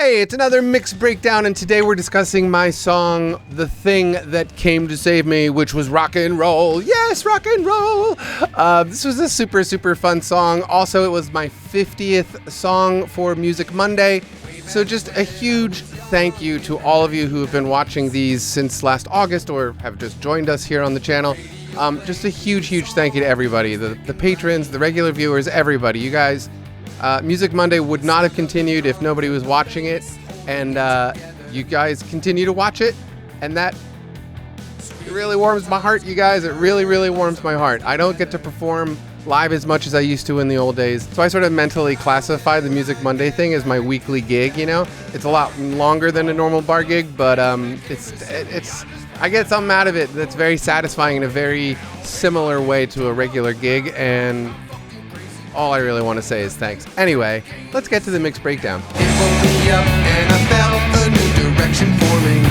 Hey, it's another mix breakdown, and today we're discussing my song, The Thing That Came to Save Me, which was rock and roll. Yes, rock and roll! This was a super fun song. Also, it was my 50th song for Music Monday. So just a huge thank you to all of you who have been watching these since last August or have just joined us here on the channel. Just a huge thank you to everybody, the patrons, the regular viewers, everybody. You guys, Music Monday would not have continued if nobody was watching it, and you guys continue to watch it, and that really warms my heart, you guys. It really warms my heart. I don't get to perform live as much as I used to in the old days, so I sort of mentally classify the Music Monday thing as my weekly gig, you know? It's a lot longer than a normal bar gig, but it's I get something out of it that's very satisfying in a very similar way to a regular gig, and all I really want to say is thanks. Anyway, let's get to the mix breakdown. It woke me up and I felt a new direction forming.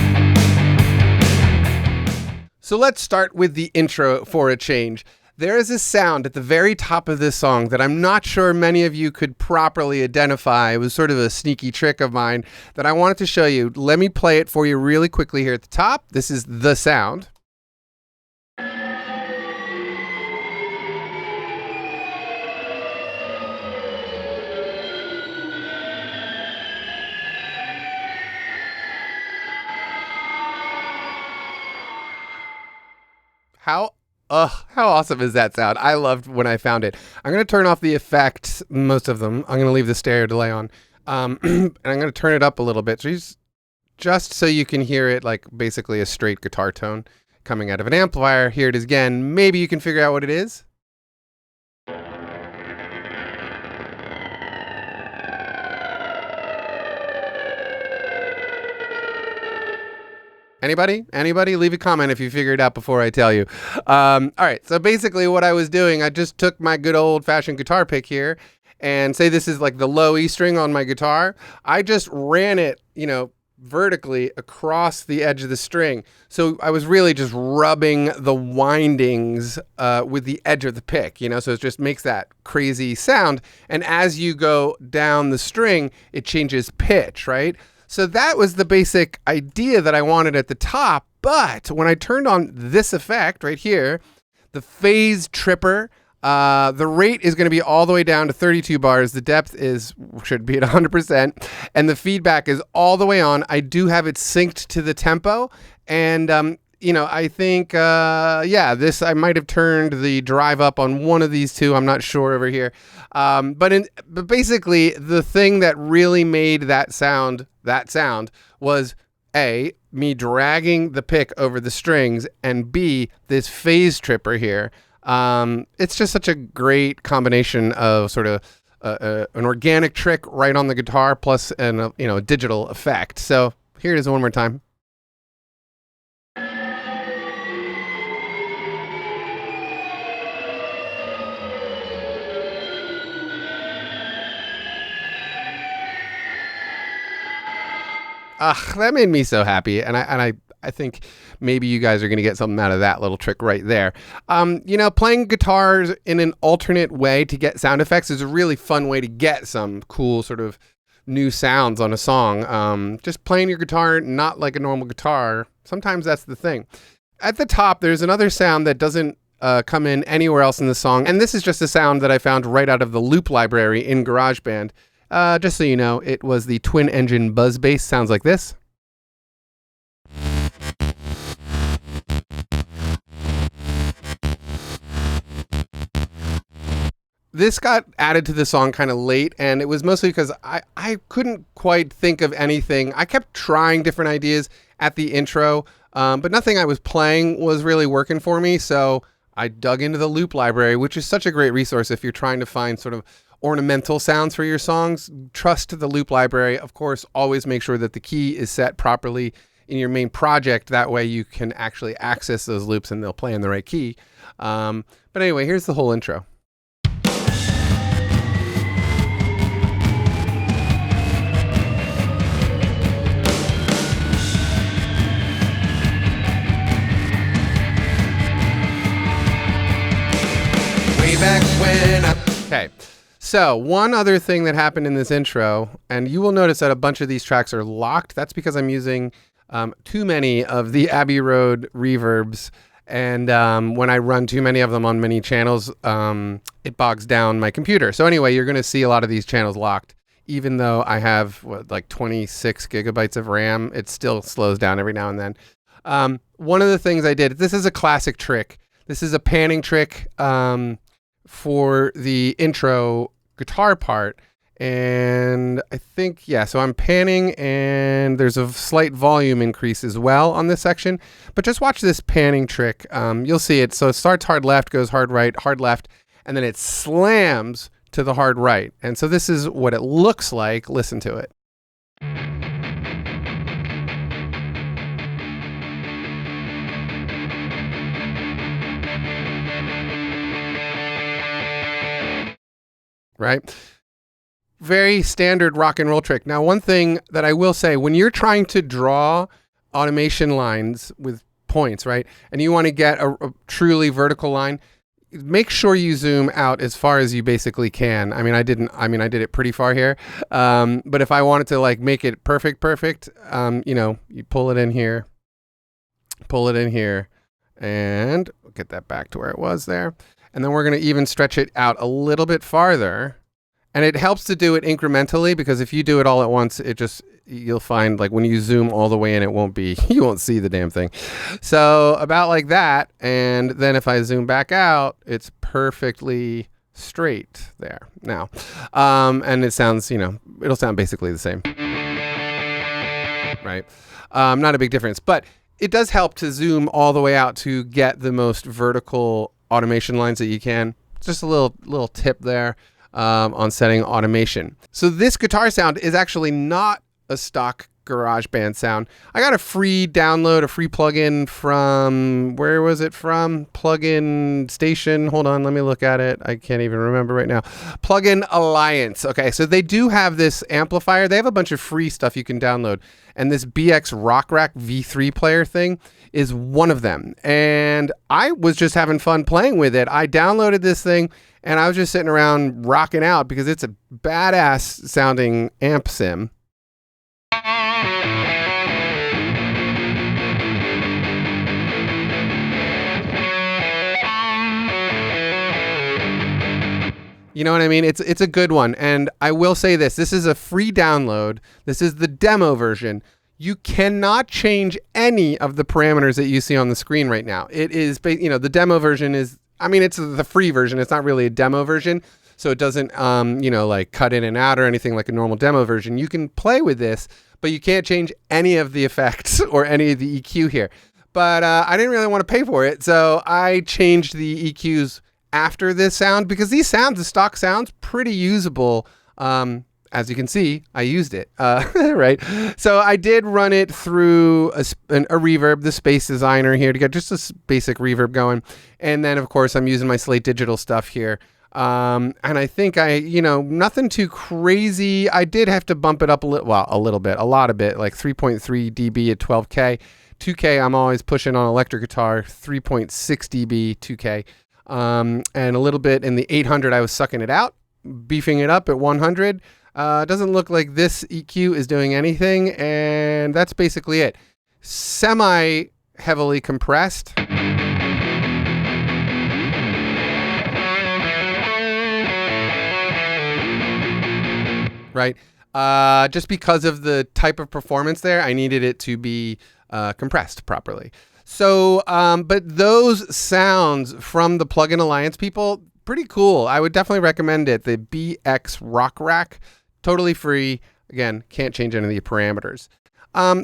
So let's start with the intro for a change. There is a sound at the very top of this song that I'm not sure many of you could properly identify. It was sort of a sneaky trick of mine that I wanted to show you. Let me play it for you really quickly here at the top. This is the sound. How awesome is that sound? I loved when I found it. I'm going to turn off the effects, most of them. I'm going to leave the stereo delay on. And I'm going to turn it up a little bit, just so you can hear it like basically a straight guitar tone coming out of an amplifier. Here it is again. Maybe you can figure out what it is. Anybody? Leave a comment if you figure it out before I tell you. All right, so basically what I was doing, I just took my good old-fashioned guitar pick here, and say this is like the low E string on my guitar. I just ran it, vertically across the edge of the string. So I was really just rubbing the windings with the edge of the pick, so it just makes that crazy sound. And as you go down the string, it changes pitch, right? So that was the basic idea that I wanted at the top, but when I turned on this effect right here, the phase tripper, the rate is going to be all the way down to 32 bars, the depth should be at 100%, and the feedback is all the way on. I do have it synced to the tempo, and I think, I might have turned the drive up on one of these two. I'm not sure over here. But basically, the thing that really made that sound was A, me dragging the pick over the strings, and B, this phase tripper here. It's just such a great combination of sort of an organic trick right on the guitar plus a digital effect. So here it is one more time. That made me so happy, and I think maybe you guys are going to get something out of that little trick right there. Playing guitars in an alternate way to get sound effects is a really fun way to get some cool sort of new sounds on a song. Just playing your guitar not like a normal guitar, sometimes that's the thing. At the top, there's another sound that doesn't come in anywhere else in the song, and this is just a sound that I found right out of the loop library in Garageband. Just so you know, it was the twin engine buzz bass. Sounds like this. This got added to the song kind of late, and it was mostly because I couldn't quite think of anything. I kept trying different ideas at the intro, but nothing I was playing was really working for me, so I dug into the loop library, which is such a great resource if you're trying to find sort of ornamental sounds for your songs. Trust the loop library. Of course, always make sure that the key is set properly in your main project. That way you can actually access those loops and they'll play in the right key. But anyway, here's the whole intro. Way back when I... Okay. So one other thing that happened in this intro, and you will notice that a bunch of these tracks are locked. That's because I'm using too many of the Abbey Road reverbs. And when I run too many of them on many channels, it bogs down my computer. So anyway, you're going to see a lot of these channels locked. Even though I have like 26 gigabytes of RAM, it still slows down every now and then. One of the things I did, this is a classic trick. This is a panning trick for the intro guitar part. And I think, yeah, so I'm panning and there's a slight volume increase as well on this section. But just watch this panning trick. You'll see it. So it starts hard left, goes hard right, hard left, and then it slams to the hard right. And so this is what it looks like. Listen to it. Right? Very standard rock and roll trick. Now, one thing that I will say, when you're trying to draw automation lines with points, right, and you want to get a truly vertical line, make sure you zoom out as far as you basically can. I did it pretty far here. But if I wanted to like make it perfect, you pull it in here, and get that back to where it was there. And then we're going to even stretch it out a little bit farther. And it helps to do it incrementally, because if you do it all at once, you'll find like when you zoom all the way in, you won't see the damn thing. So about like that. And then if I zoom back out, it's perfectly straight there now. And it sounds, it'll sound basically the same. Right. Not a big difference, but it does help to zoom all the way out to get the most vertical automation lines that you can. Just a little tip there. On setting automation. So this guitar sound is actually not a stock Garageband sound. I got a free download, a free plugin from, where was it from? Plugin Station. Hold on, let me look at it. I can't even remember right now. Plugin Alliance. Okay, so they do have this amplifier. They have a bunch of free stuff you can download. And this BX Rock Rack V3 player thing is one of them. And I was just having fun playing with it. I downloaded this thing and I was just sitting around rocking out because it's a badass sounding amp sim. You know what I mean? It's a good one. And I will say this is a free download. This is the demo version. You cannot change any of the parameters that you see on the screen right now. It is, the demo version is, it's the free version. It's not really a demo version. So it doesn't, like cut in and out or anything like a normal demo version. You can play with this, but you can't change any of the effects or any of the EQ here. But I didn't really want to pay for it. So I changed the EQs after this sound, because these sounds, the stock sounds, pretty usable. As you can see, I used it, right? So I did run it through a reverb, the Space Designer here, to get just a basic reverb going. And then, of course, I'm using my Slate Digital stuff here. And I think nothing too crazy. I did have to bump it up a lot of bit, like 3.3 dB at 12K. 2K, I'm always pushing on electric guitar, 3.6 dB, 2K. And a little bit in the 800, I was sucking it out, beefing it up at 100. Doesn't look like this EQ is doing anything, and that's basically it. Semi heavily compressed. Right? Just because of the type of performance there, I needed it to be compressed properly. So, but those sounds from the Plugin Alliance people, pretty cool. I would definitely recommend it. The BX Rock Rack, totally free. Again, can't change any of the parameters.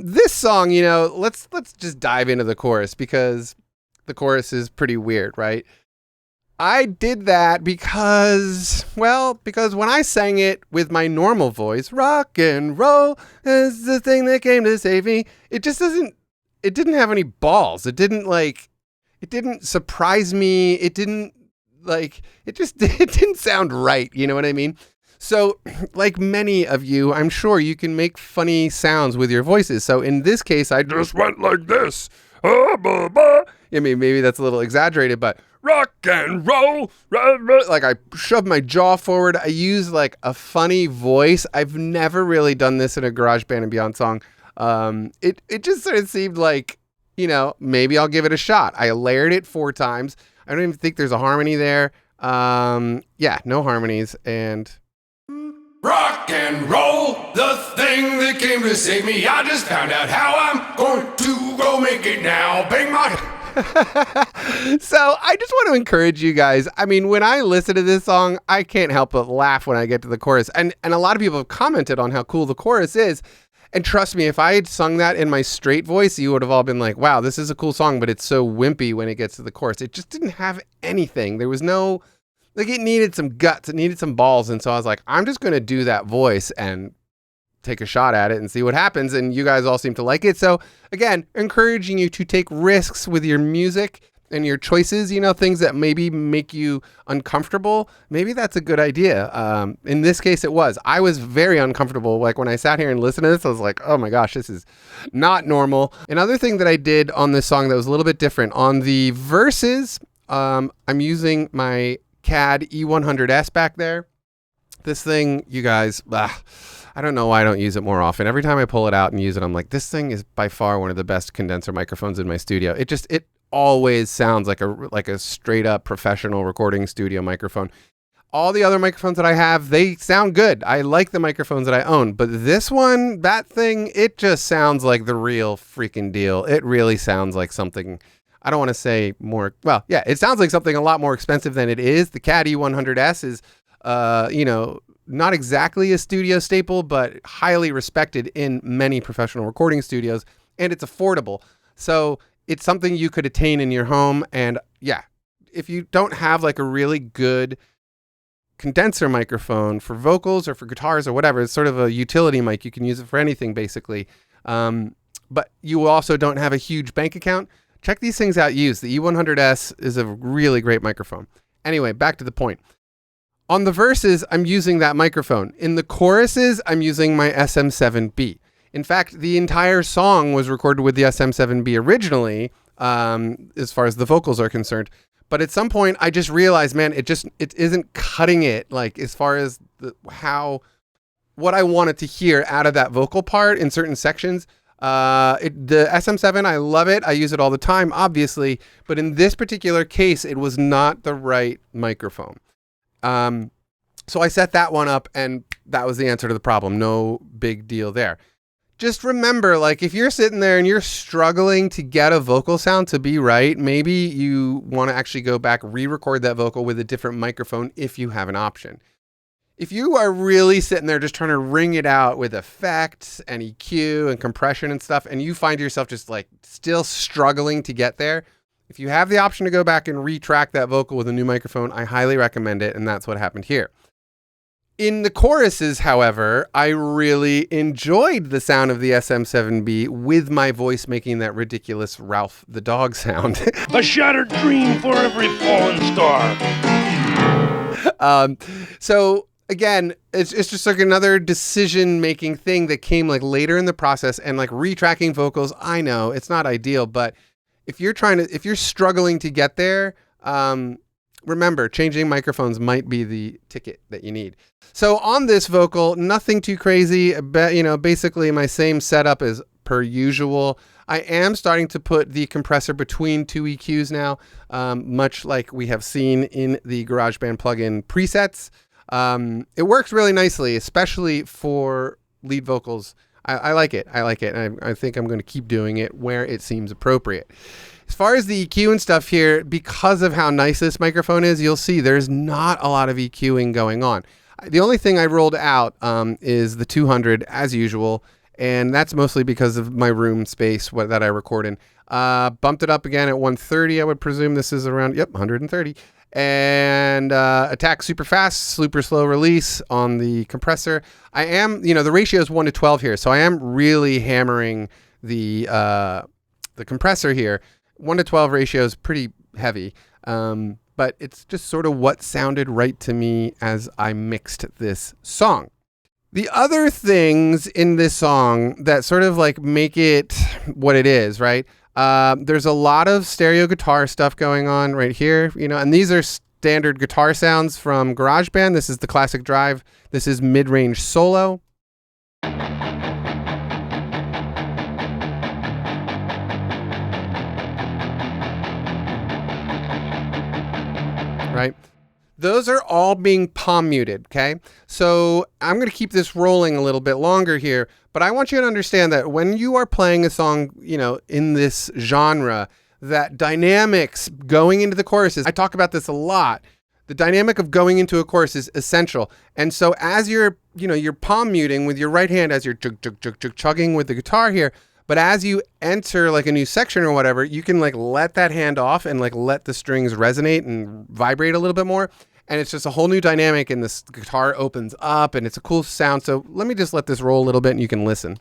This song, let's just dive into the chorus, because the chorus is pretty weird, right? I did that because when I sang it with my normal voice, rock and roll is the thing that came to save me, it didn't have any balls. It didn't surprise me. It didn't it didn't sound right. You know what I mean? So like many of you, I'm sure you can make funny sounds with your voices. So in this case, I just went like this. Maybe that's a little exaggerated, but rock and roll, like I shove my jaw forward. I use like a funny voice. I've never really done this in a Garageband and Beyond song. It just sort of seemed like, maybe I'll give it a shot. I layered it 4 times. I don't even think there's a harmony there. Yeah, no harmonies. And Rock and roll, the thing that came to save me. I just found out how I'm going to go make it now. Bang my... So I just want to encourage you guys. I mean, when I listen to this song, I can't help but laugh when I get to the chorus. And a lot of people have commented on how cool the chorus is. And trust me, if I had sung that in my straight voice, you would have all been like, wow, this is a cool song, but it's so wimpy when it gets to the chorus. It just didn't have anything. There was no... Like, it needed some guts. It needed some balls. And so I was like, I'm just going to do that voice and take a shot at it and see what happens. And you guys all seem to like it. So, again, encouraging you to take risks with your music and your choices, things that maybe make you uncomfortable. Maybe that's a good idea. In this case, it was. I was very uncomfortable. Like, when I sat here and listened to this, I was like, oh my gosh, this is not normal. Another thing that I did on this song that was a little bit different, on the verses, I'm using my CAD E100S back there. This thing, you guys, I don't know why I don't use it more often. Every time I pull it out and use it, I'm like, this thing is by far one of the best condenser microphones in my studio. It always sounds like a straight up professional recording studio microphone. All the other microphones that I have, they sound good. I like the microphones that I own, but this one, that thing, it just sounds like the real freaking deal. It really sounds like something, I don't want to say more. Well, yeah, it sounds like something a lot more expensive than it is. The CAD E100S is, not exactly a studio staple, but highly respected in many professional recording studios, and it's affordable. So it's something you could attain in your home. And yeah, if you don't have like a really good condenser microphone for vocals or for guitars or whatever, it's sort of a utility mic. You can use it for anything basically. But you also don't have a huge bank account. Check these things out used. The E100S is a really great microphone. Anyway, back to the point. On the verses, I'm using that microphone. In the choruses, I'm using my SM7B. In fact, the entire song was recorded with the SM7B originally, as far as the vocals are concerned. But at some point, I just realized, man, it isn't cutting it, like as far as what I wanted to hear out of that vocal part in certain sections. The SM7, I love it. I use it all the time, obviously. But in this particular case, it was not the right microphone. So I set that one up, and that was the answer to the problem. No big deal there. Just remember, like, if you're sitting there and you're struggling to get a vocal sound to be right, maybe you want to actually go back, re-record that vocal with a different microphone if you have an option. If you are really sitting there just trying to wring it out with effects and EQ and compression and stuff, and you find yourself just like still struggling to get there, if you have the option to go back and retrack that vocal with a new microphone, I highly recommend it, and that's what happened here. In the choruses, however, I really enjoyed the sound of the SM7B with my voice making that ridiculous Ralph the dog sound. A shattered dream for every fallen star. So again, it's just like another decision-making thing that came like later in the process, and like retracking vocals. I know it's not ideal, but if you're struggling to get there, remember, changing microphones might be the ticket that you need. So on this vocal, nothing too crazy, basically my same setup as per usual. I am starting to put the compressor between 2 EQs now, much like we have seen in the GarageBand plugin presets. It works really nicely, especially for lead vocals. I like it. And I think I'm going to keep doing it where it seems appropriate. As far as the EQ and stuff here, because of how nice this microphone is, you'll see there's not a lot of EQing going on. The only thing I rolled out is the 200 as usual, and that's mostly because of my room space that I record in. Bumped it up again at 130. I would presume this is around, 130. And attack super fast, super slow release on the compressor. I am, the ratio is 1:12 here, so I am really hammering the compressor here. 1:12 ratio is pretty heavy, but it's just sort of what sounded right to me as I mixed this song. The other things in this song that sort of like make it what it is, right? There's a lot of stereo guitar stuff going on right here, and these are standard guitar sounds from GarageBand. This is the classic drive. This is mid-range solo. Right? Those are all being palm muted, okay? So I'm going to keep this rolling a little bit longer here, but I want you to understand that when you are playing a song, in this genre, that dynamics going into the choruses, I talk about this a lot. The dynamic of going into a chorus is essential. And so as you're palm muting with your right hand as you're chugging with the guitar here, but as you enter like a new section or whatever, you can like let that hand off and like let the strings resonate and vibrate a little bit more. And it's just a whole new dynamic, and this guitar opens up and it's a cool sound. So let me just let this roll a little bit and you can listen.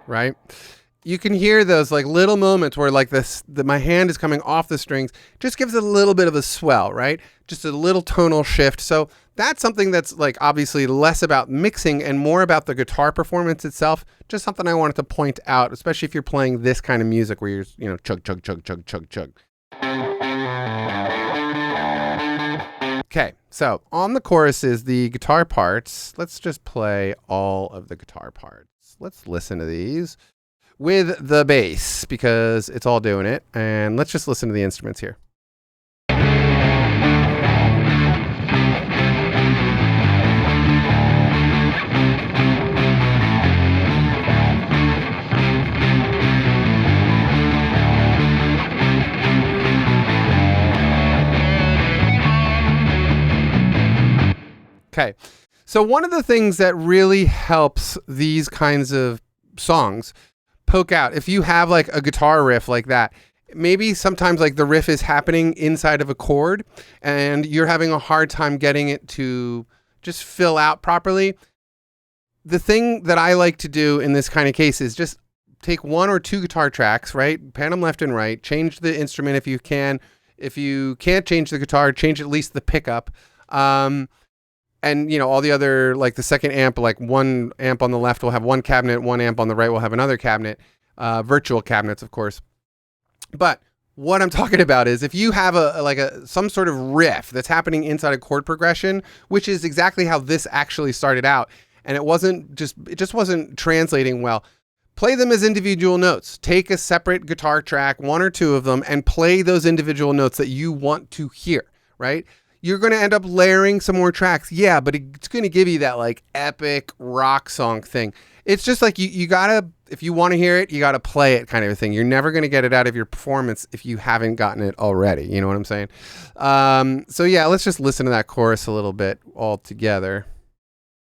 Right? You can hear those like little moments where like my hand is coming off the strings, just gives it a little bit of a swell, right? Just a little tonal shift. So that's something that's like obviously less about mixing and more about the guitar performance itself. Just something I wanted to point out, especially if you're playing this kind of music where you're, chug, chug, chug, chug, chug, chug. Okay, so on the choruses, the guitar parts, let's just play all of the guitar parts. Let's listen to these with the bass because it's all doing it. And let's just listen to the instruments here. Okay. So one of the things that really helps these kinds of songs poke out, if you have like a guitar riff like that, maybe sometimes like the riff is happening inside of a chord and you're having a hard time getting it to just fill out properly. The thing that I like to do in this kind of case is just take one or two guitar tracks, right? Pan them left and right, change the instrument if you can. If you can't change the guitar, change at least the pickup. And, all the other, like the second amp, like one amp on the left will have one cabinet, one amp on the right will have another cabinet, virtual cabinets, of course. But what I'm talking about is if you have some sort of riff that's happening inside a chord progression, which is exactly how this actually started out, and it just wasn't translating well. Play them as individual notes. Take a separate guitar track, one or two of them, and play those individual notes that you want to hear, right? You're going to end up layering some more tracks. Yeah, but it's going to give you that like epic rock song thing. It's just like you gotta, if you want to hear it, you got to play it kind of a thing. You're never going to get it out of your performance if you haven't gotten it already. You know what I'm saying? So yeah, let's just listen to that chorus a little bit all together.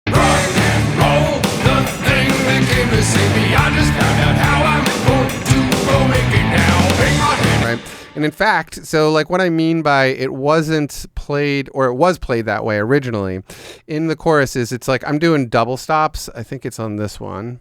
Rock and roll, the thing that came to save me. I just found out how I'm going to go make it now. Bang my hand. Right. And in fact, so like what I mean by it wasn't played, or it was played that way originally, in the choruses, it's like I'm doing double stops. I think it's on this one.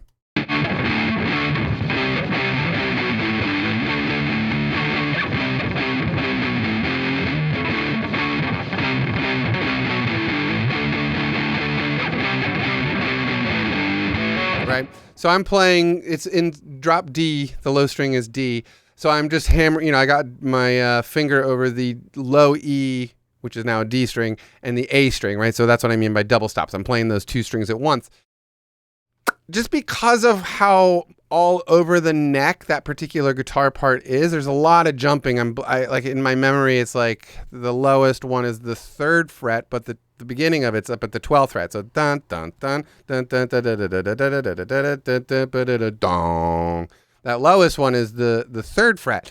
Right? So I'm playing, it's in drop D, the low string is D. So I'm just hammering, I got my finger over the low E, which is now a D string, and the A string, right? So that's what I mean by double stops. I'm playing those two strings at once. Just because of how all over the neck that particular guitar part is, there's a lot of jumping. I like in my memory, it's like the lowest one is the 3rd fret, but the beginning of it's up at the 12th fret. So dun dun dun dun dun dun dun dun dun dun dun. That lowest one is the 3rd fret.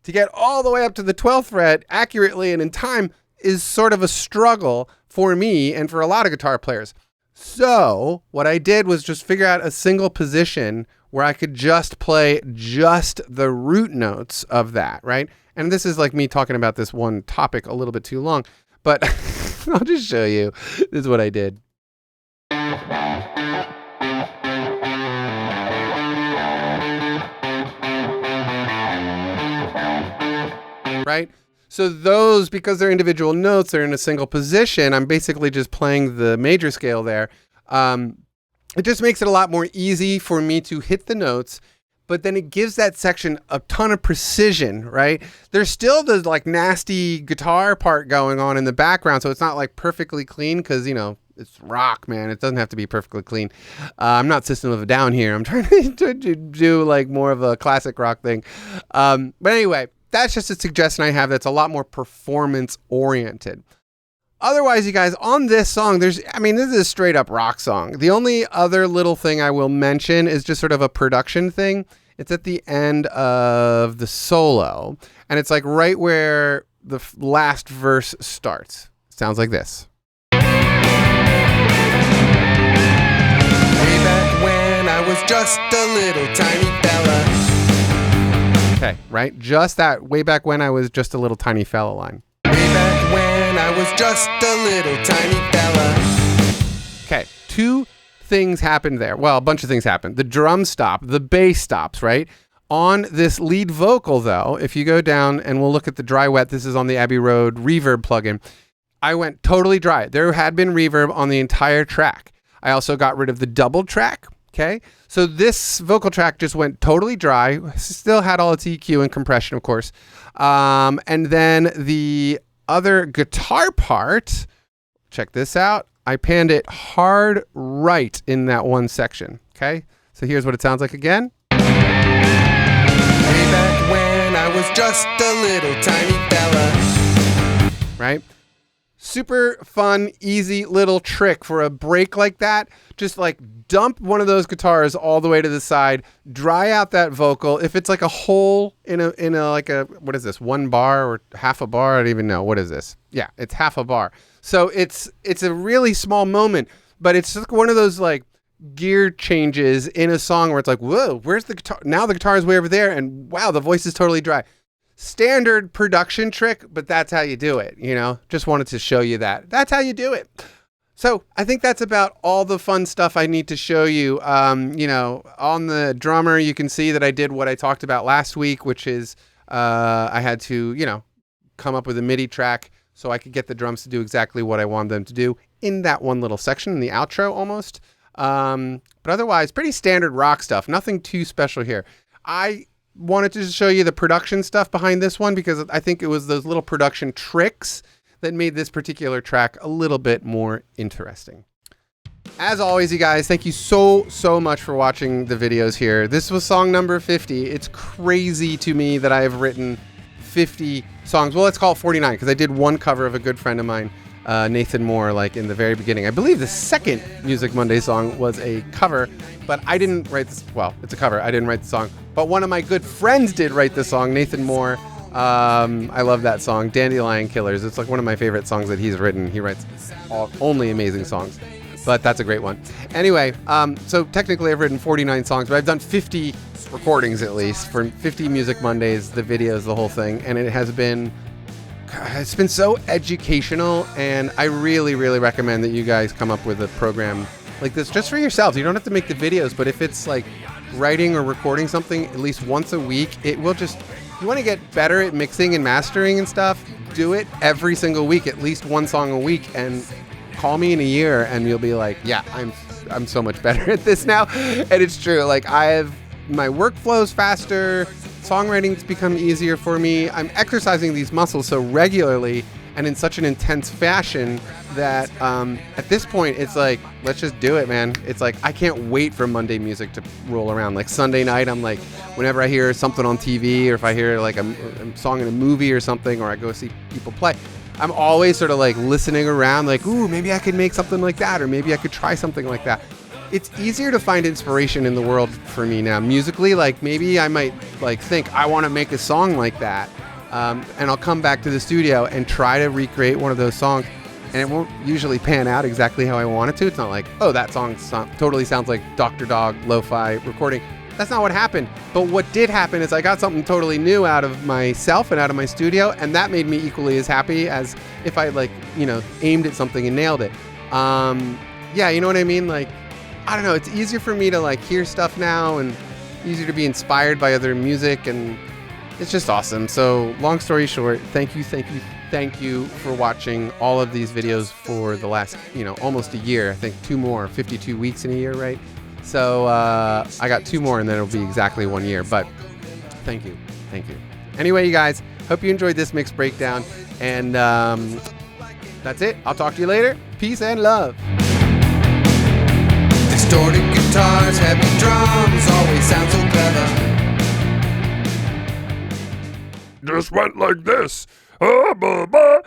To get all the way up to the 12th fret accurately and in time is sort of a struggle for me and for a lot of guitar players. So what I did was just figure out a single position where I could just play just the root notes of that, right? And this is like me talking about this one topic a little bit too long, but I'll just show you. This is what I did. right? So those, because they're individual notes, they're in a single position. I'm basically just playing the major scale there. It just makes it a lot more easy for me to hit the notes, but then it gives that section a ton of precision, right? There's still the like nasty guitar part going on in the background, so it's not like perfectly clean because, you know, it's rock, man. It doesn't have to be perfectly clean. I'm not System of a Down here. I'm trying to do like more of a classic rock thing. But anyway, that's just a suggestion I have that's a lot more performance oriented. Otherwise, you guys, on this song, this is a straight up rock song. The only other little thing I will mention is just sort of a production thing. It's at the end of the solo, and it's like right where the last verse starts. Sounds like this. Way back when I was just a little tiny fella. Okay, right? Just that way back when I was just a little tiny fella line. Way back when I was just a little tiny fella. Okay, two things happened there. Well, a bunch of things happened. The drums stop, the bass stops, right? On this lead vocal, though, if you go down and we'll look at the dry wet, this is on the Abbey Road reverb plugin. I went totally dry. There had been reverb on the entire track. I also got rid of the double track. Okay, so this vocal track just went totally dry. Still had all its EQ and compression, of course. And then the other guitar part, check this out. I panned it hard right in that one section. Okay, so here's what it sounds like again. Way back when I was just a little tiny fella. Right? Super fun, easy little trick for a break like that. Just like dump one of those guitars all the way to the side, dry out that vocal. If it's like a hole in a like a, what is this, 1 bar or half a bar? I don't even know. What is this? Yeah, it's half a bar. So it's a really small moment, but it's just one of those like gear changes in a song where it's like, whoa, where's the guitar? Now the guitar is way over there, and wow, the voice is totally dry. Standard production trick, but that's how you do it, you know? Just wanted to show you that. That's how you do it. So I think that's about all the fun stuff I need to show you. You know, on the drummer, you can see that I did what I talked about last week, which is I had to, you know, come up with a MIDI track so I could get the drums to do exactly what I wanted them to do in that one little section, in the outro almost. But otherwise, pretty standard rock stuff. Nothing too special here. I wanted to just show you the production stuff behind this one because I think it was those little production tricks that made this particular track a little bit more interesting. As always, you guys, thank you so much for watching the videos here. This was song number 50. It's crazy to me that I have written 50 songs. Well, let's call it 49 because I did one cover of a good friend of mine, Nathan Moore, like in the very beginning. I believe the second Music Monday song was a cover, but I didn't write this. Well, it's a cover. I didn't write the song, but one of my good friends did write the song, Nathan Moore. I love that song, Dandelion Killers. It's like one of my favorite songs that he's written. He writes only amazing songs, but that's a great one. Anyway, so technically I've written 49 songs, but I've done 50 recordings at least for 50 Music Mondays, the videos, the whole thing, and it's been so educational, and I really recommend that you guys come up with a program like this just for yourselves. You don't have to make the videos, but if it's like writing or recording something at least once a week, it will just, you want to get better at mixing and mastering and stuff, do it every single week, at least one song a week, and call me in a year and you'll be like, yeah, I'm so much better at this now. And it's true. Like my workflow's faster, songwriting's become easier for me. I'm exercising these muscles so regularly and in such an intense fashion that at this point it's like, let's just do it, man. It's like I can't wait for Monday music to roll around. Like Sunday night, I'm like, whenever I hear something on TV or if I hear like a song in a movie or something, or I go see people play, I'm always sort of like listening around like, ooh, maybe I could make something like that, or maybe I could try something like that. It's easier to find inspiration in the world for me now musically. Like maybe I might like think I want to make a song like that. And I'll come back to the studio and try to recreate one of those songs, and it won't usually pan out exactly how I want it to. It's not like, oh, that song totally sounds like Dr. Dog lo-fi recording. That's not what happened. But what did happen is I got something totally new out of myself and out of my studio, and that made me equally as happy as if I like, you know, aimed at something and nailed it. Yeah, you know what I mean? Like, I don't know, it's easier for me to like hear stuff now and easier to be inspired by other music, and it's just awesome. So long story short, thank you for watching all of these videos for the last, almost a year. I think 2 more, 52 weeks in a year, right? So I got 2 more and then it'll be exactly 1 year, but thank you. Anyway, you guys, hope you enjoyed this mix breakdown, and that's it. I'll talk to you later. Peace and love. Distorted guitars, heavy drums, always sound so clever. Just went like this. Ah, bah, bah.